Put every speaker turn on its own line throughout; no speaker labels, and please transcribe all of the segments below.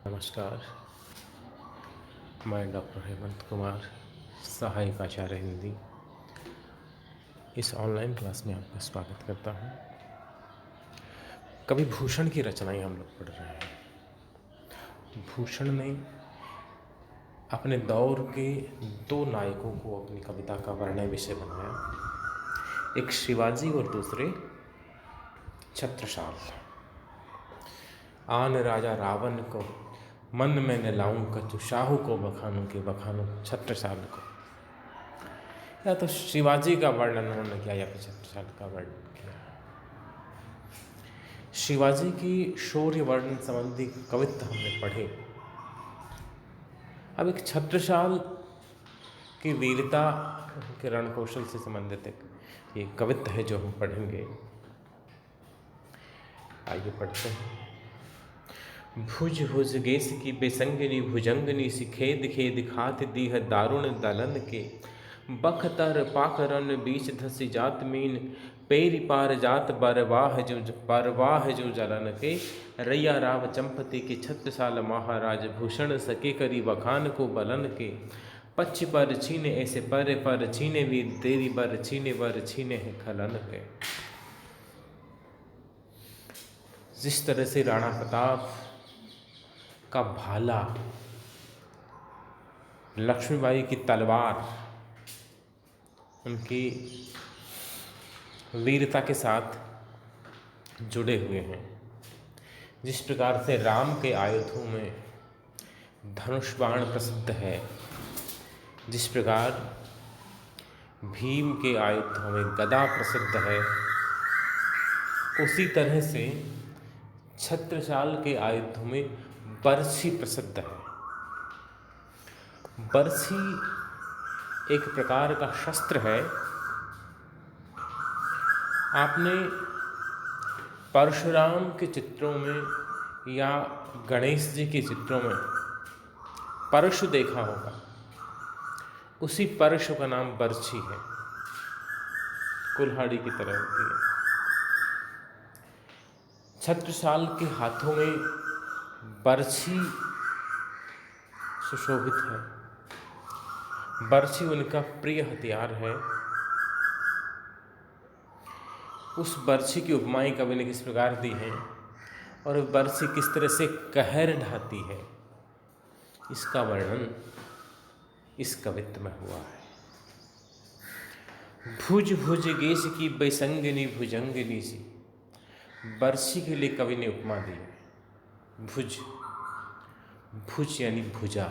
नमस्कार, मैं डॉक्टर हेमंत कुमार, सहायक आचार्य हिंदी, इस ऑनलाइन क्लास में आपका स्वागत करता हूँ। कवि भूषण की रचनाएं हम लोग पढ़ रहे हैं। भूषण ने अपने दौर के दो नायकों को अपनी कविता का वर्णय विषय बनाया, एक शिवाजी और दूसरे छत्रसाल। आन राजा रावण को मन में न लाऊं, कछु शाहू को बखानूं छत्रसाल को। या तो शिवाजी का वर्णन उन्होंने किया या फिर छत्रसाल का वर्णन किया। शिवाजी की शौर्य वर्णन संबंधी कवित्त हमने पढ़े। अब एक छत्रसाल की वीरता के रणकौशल से संबंधित एक ये कवित्त है जो हम पढ़ेंगे। आइए पढ़ते हैं। भुज भुज गेस की बेसंगनी भुजंगनी सी खेद खेद खात दीह दारुण दलन के। बखतर पाकरन बीच धसी जात मीन, पेरी पार जात बरवाह जो जलन के। रैया राव चंपती के छत्रसाल महाराज, भूषण सके करी बखान को बलन के। पच्छ पर छीने ऐसे पर छीने भी, तेरी बर छीने है खलन के। जिस तरह से राणा प्रताप का भाला, लक्ष्मीबाई की तलवार उनकी वीरता के साथ जुड़े हुए हैं, जिस प्रकार से राम के आयुधों में धनुष बाण प्रसिद्ध है, जिस प्रकार भीम के आयुधों में गदा प्रसिद्ध है, उसी तरह से छत्रसाल के आयुधों में बरछी प्रसिद्ध है। बरछी एक प्रकार का शस्त्र है। आपने परशुराम के चित्रों में या गणेश जी के चित्रों में परशु देखा होगा, उसी परशु का नाम बरछी है, कुल्हाड़ी की तरह होती है। छत्रसाल के हाथों में बरछी सुशोभित है। बरछी उनका प्रिय हथियार है। उस बरछी की उपमाएं कवि ने किस प्रकार दी हैं और बरछी किस तरह से कहर ढाती है, इसका वर्णन इस कवित्त में हुआ है। भुज भुज गेस की बेसंगनी भुजंगनी सी, बरछी के लिए कवि ने उपमा दी है। भुज, भुज यानी भुजा,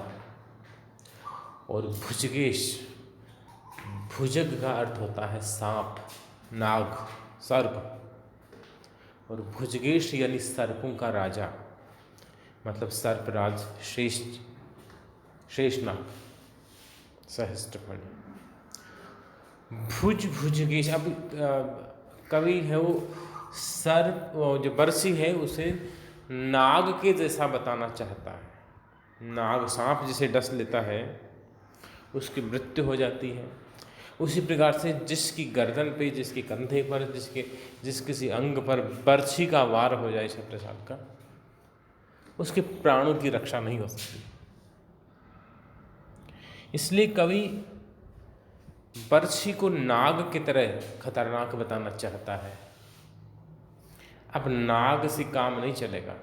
और भुजगेश, भुजग का अर्थ होता है सांप, नाग, सर्प, और भुजगेश यानी सर्पों का राजा, मतलब सर्पराज, शेषनाग, सहस्त्रफणी। भुज भुजगेश, अब कवि है वो सर्प, जो बरछी है उसे नाग के जैसा बताना चाहता है। नाग सांप जिसे डस लेता है उसकी मृत्यु हो जाती है, उसी प्रकार से जिसकी गर्दन पे, जिसके कंधे पर, जिस किसी अंग पर बरछी का वार हो जाए छत्रसाल का, उसके प्राणों की रक्षा नहीं हो सकती। इसलिए कवि बरछी को नाग की तरह खतरनाक बताना चाहता है। अब नाग से काम नहीं चलेगा।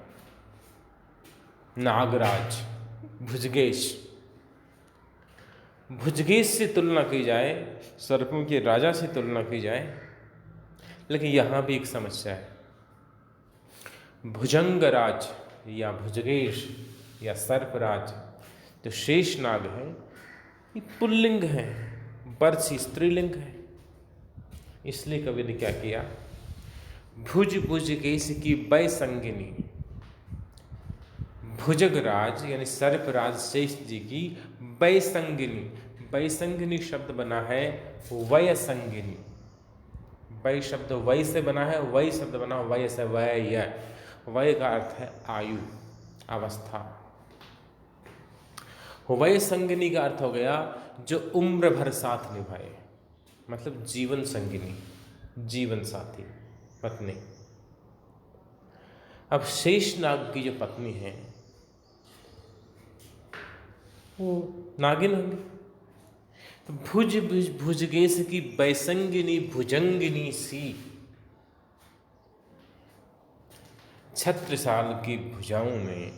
नागराज, भुजगेश, भुजगेश से तुलना की जाए, सर्पों के राजा से तुलना की जाए, लेकिन यहाँ भी एक समस्या है। भुजंगराज या भुजगेश या सर्पराज, जो शेषनाग है, ये पुल्लिंग है, बरछी स्त्रीलिंग है। इसलिए कवि ने क्या किया, भुज भुजगेश की बैसंगिनी, भुजगराज यानी सर्पराज शेष जी की बैसंगिनी, बैसंगिनी शब्द बना है वयसंगिनी, वय शब्द वय से बना है, वय शब्द बना वय से, वय का अर्थ है आयु, अवस्था। वय संगिनी का अर्थ हो गया जो उम्र भर साथ निभाए, मतलब जीवन संगिनी, जीवन साथी, पत्नी। अब शेषनाग की जो पत्नी है वो नागिन होंगी। तो भुज भुज भुजगेश की बैसंगिनी भुजंगिनी सी, छत्रसाल की भुजाओं में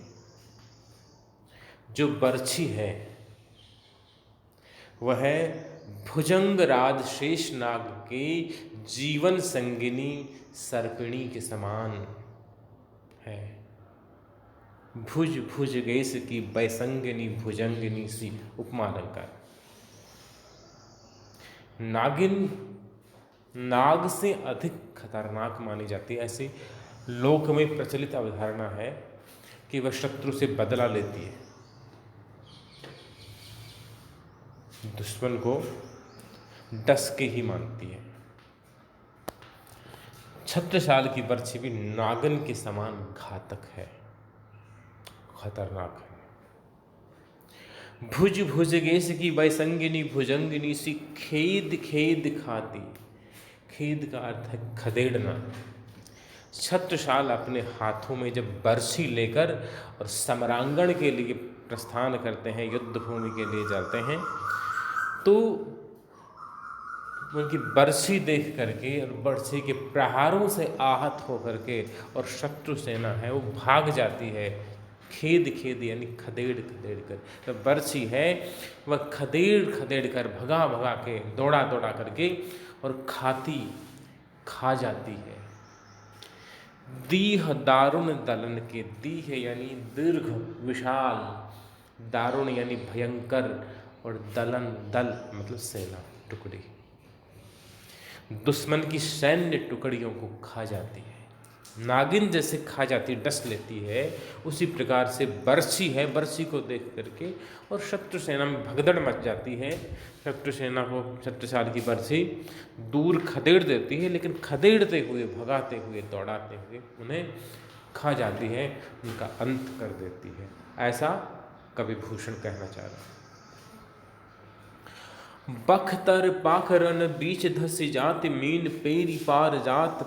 जो बरछी है वह भुजंग राज शेषनाग के जीवन संगिनी सर्पिणी के समान है। भुज भुज गैस की बैसंगिनी भुजंगिनी सी, उपमा अलंकार। नागिन नाग से अधिक खतरनाक मानी जाती है। ऐसी लोक में प्रचलित अवधारणा है कि वह शत्रु से बदला लेती है, दुश्मन को डस के ही मानती है। छत्रसाल की बरछी भी नागिन के समान घातक है, खतरनाक है। भुज भुजगेश की बैसंगिनी भुजंगिनी सी, खेद खेद खाती। खेद का अर्थ है खदेड़ना। छत्रसाल अपने हाथों में जब बरछी लेकर और समरांगण के लिए प्रस्थान करते हैं, युद्ध भूमि के लिए जाते हैं, तो उनकी बरछी देख करके और बरछी के प्रहारों से आहत होकर के और शत्रु सेना है वो भाग जाती है। खेद खेद यानी खदेड़ खदेड़ कर। तो बरछी है वह खदेड़ खदेड़ कर, भगा भगा के, दौड़ा दौड़ा करके और खाती, खा जाती है। दीह दारुण दलन के, दीह यानी दीर्घ विशाल, दारुण यानी भयंकर, और दलन दल मतलब सेना, टुकड़ी। दुश्मन की सैन्य टुकड़ियों को खा जाती है। नागिन जैसे खा जाती, डस लेती है, उसी प्रकार से बरछी है, बरछी को देख करके और शत्रु सेना में भगदड़ मच जाती है। शत्रु सेना को छत्रसाल की बरछी दूर खदेड़ देती है, लेकिन खदेड़ते हुए, भगाते हुए, दौड़ाते हुए उन्हें खा जाती है, उनका अंत कर देती है। ऐसा कवि भूषण कहना चाह रहा है। बख्तर पाखरन बीच धस जात, मीन पेरी पार जात,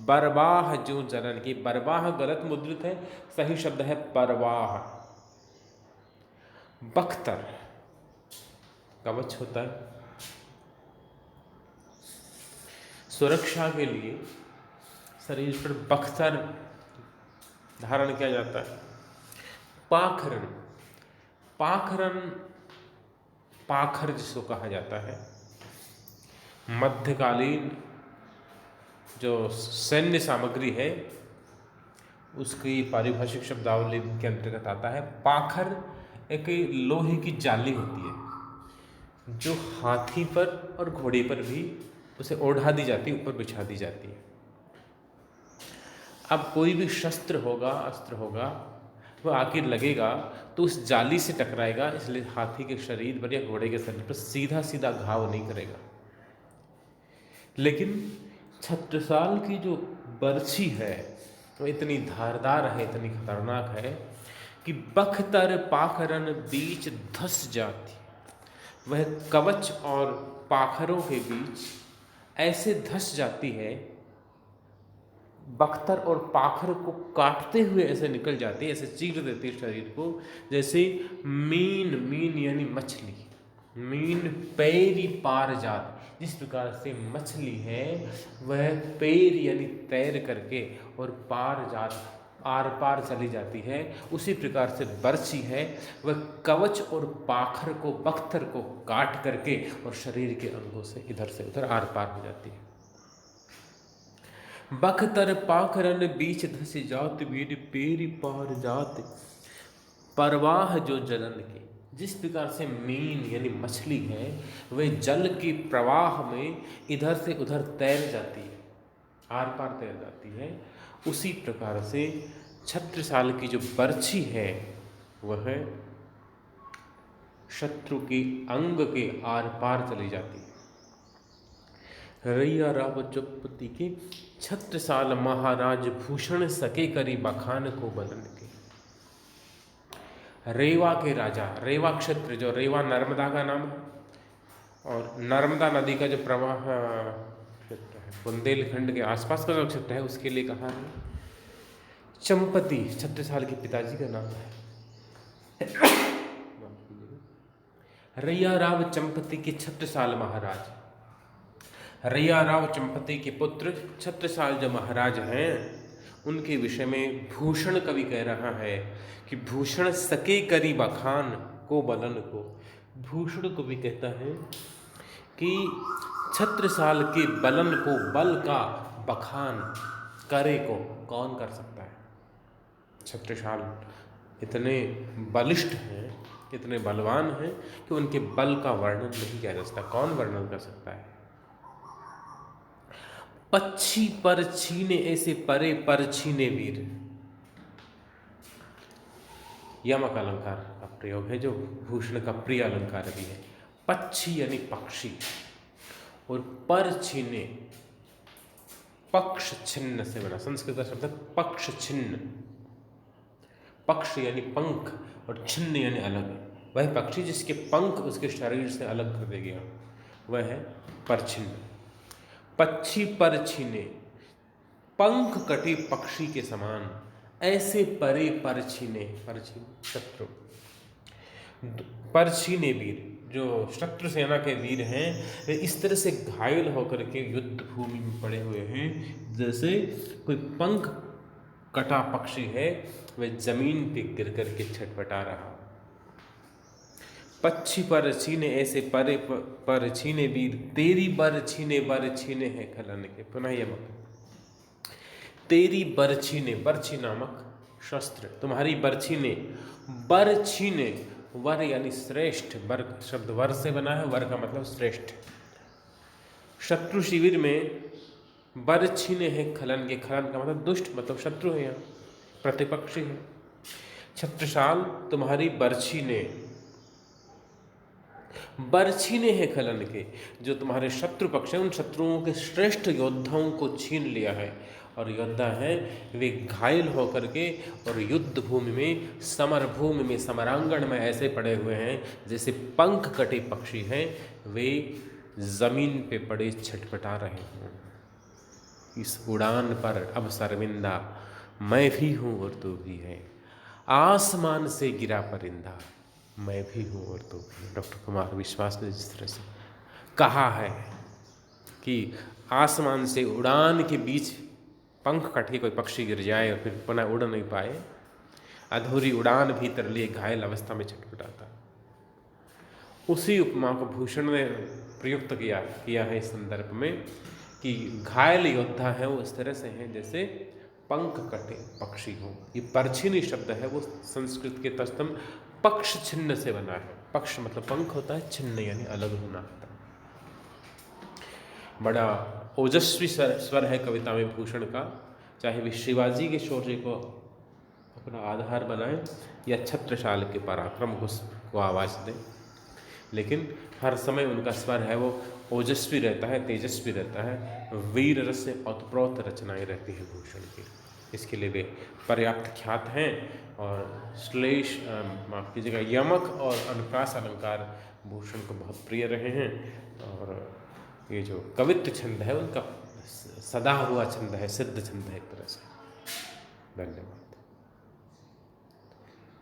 बरवाह जो जलन की। बरवाह गलत मुद्रित है, सही शब्द है परवाह। बख्तर कवच होता है, सुरक्षा के लिए शरीर पर बख्तर धारण किया जाता है। पाखरन, पाखरन पाखर जिसको कहा जाता है, मध्यकालीन जो सैन्य सामग्री है उसकी पारिभाषिक शब्दावली के अंतर्गत आता है। पाखर एक लोहे की जाली होती है जो हाथी पर और घोड़े पर भी उसे ओढ़ा दी जाती है, ऊपर बिछा दी जाती है। अब कोई भी शस्त्र होगा, अस्त्र होगा, वो आखिर लगेगा तो उस जाली से टकराएगा, इसलिए हाथी के शरीर पर या घोड़े के शरीर पर सीधा सीधा घाव नहीं करेगा। लेकिन छत्रसाल की जो बरछी है वो इतनी धारदार है, इतनी खतरनाक है कि बख्तर पाखरन बीच धस जाती। वह कवच और पाखरों के बीच ऐसे धस जाती है, बख्तर और पाखर को काटते हुए ऐसे निकल जाती है, ऐसे चीर देती है शरीर को, जैसे मीन, मीन यानी मछली, मीन पैरी पार जात। जिस प्रकार से मछली है वह पैर यानी तैर करके और पार जात, आर पार चली जाती है, उसी प्रकार से बरछी है वह कवच और पाखर को, बख्तर को काट करके और शरीर के अंगों से इधर से उधर आर पार हो जाती है। बख्तर पाखरन बीच धस जात, मीन पेरी पार जात, परवाह जो जलन के। जिस प्रकार से मीन यानी मछली है वह जल के प्रवाह में इधर से उधर तैर जाती है, आर पार तैर जाती है, उसी प्रकार से छत्रसाल की जो बरछी है वह शत्रु के अंग के आर पार चली जाती है। रैया राव चुपति के, छत्रसाल महाराज भूषण सके करी बखान को बदन के। रेवा के राजा, रेवा क्षेत्र, जो रेवा नर्मदा का नाम है और नर्मदा नदी का जो प्रवाह क्षेत्र है, बुंदेलखंड के आसपास का जो क्षेत्र है, उसके लिए कहा है। चंपति छत्रसाल के पिताजी का नाम है। रैया राव चंपती के छत्रसाल महाराज, रैया राव चंपती के पुत्र छत्रसाल जो महाराज हैं उनके विषय में भूषण कवि कह रहा है कि भूषण सके करी बखान को बलन को। भूषण कवि कहता है कि छत्रसाल के बलन को, बल का बखान करे को कौन कर सकता है। छत्रसाल इतने बलिष्ठ हैं, इतने बलवान हैं कि उनके बल का वर्णन नहीं किया जा सकता। कौन वर्णन कर सकता है। पक्षी पर छीने ऐसे परे पर छीने वीर, यमक अलंकार का प्रयोग है जो भूषण का प्रिय अलंकार भी है। पक्षी यानी पक्षी, और पर छीने पक्ष छिन्न से बना, संस्कृत का शब्द है पक्ष छिन्न। पक्ष यानी पंख और छिन्न यानी अलग। वह पक्षी जिसके पंख उसके शरीर से अलग कर दे गया वह है परछिन्न। पक्षी पर छीने, पंख कटे पक्षी के समान, ऐसे परे पर छीने, परछीन शत्रु, पर छीने वीर, जो शत्रु सेना के वीर हैं वे इस तरह से घायल होकर के युद्ध भूमि में पड़े हुए हैं जैसे कोई पंख कटा पक्षी है वह जमीन पे गिर करके छटपटा रहा। पक्षी पर छीने ऐसे परे पर छीने वीर, तेरी बर छीने है खलन के। पुनः यमक, तेरी बरछी ने, बरछी नामक शस्त्र, तुम्हारी बरछी ने, बर छीने, वर यानी श्रेष्ठ, वर शब्द वर से बना है, वर का मतलब श्रेष्ठ। शत्रु शिविर में बर छीने है खलन के, खलन का मतलब दुष्ट, मतलब शत्रु है, यहाँ प्रतिपक्षी है। छत्रसाल तुम्हारी बरछी ने, बरछी ने है खलन के, जो तुम्हारे शत्रु पक्ष है उन शत्रुओं के श्रेष्ठ योद्धाओं को छीन लिया है। और योद्धा हैं वे घायल होकर के और युद्ध भूमि में, समर भूमि में, समरांगण में ऐसे पड़े हुए हैं जैसे पंख कटे पक्षी हैं, वे जमीन पे पड़े छटपटा रहे हैं। इस उड़ान पर अब शर्मिंदा मैं भी हूँ और तू भी है, आसमान से गिरा परिंदा मैं भी हूँ और तू भी। डॉक्टर कुमार विश्वास ने जिस तरह से कहा है कि आसमान से उड़ान के बीच पंख कटे कोई पक्षी गिर जाए और फिर पुनः उड़ नहीं पाए, अधूरी उड़ान भीतर लिए घायल अवस्था में छटपटाता, उसी उपमा को भूषण ने प्रयुक्त किया है इस संदर्भ में कि घायल योद्धा है वो इस तरह से हैं जैसे पंख कटे पक्षी हो। ये परछिनी शब्द है वो संस्कृत के तस्तम पक्ष छिन्न से बना है। पक्ष मतलब पंख होता है, छिन्न यानी अलग होना होता है। बड़ा ओजस्वी स्वर है कविता में भूषण का, चाहे वे शिवाजी के शौर्य को अपना आधार बनाएं या छत्रसाल के पराक्रम को आवाज़ दें, लेकिन हर समय उनका स्वर है वो ओजस्वी रहता है, तेजस्वी रहता है, वीर रस से ओतप्रोत रचनाएं रहती हैं भूषण की। इसके लिए वे पर्याप्त ख्यात हैं। और श्लेष माफ कीजिएगा यमक और अनुप्रास अलंकार भूषण को बहुत प्रिय रहे हैं। और ये जो कवित्व छंद है उनका सदा हुआ छंद है, सिद्ध छंद है एक तरह से। धन्यवाद।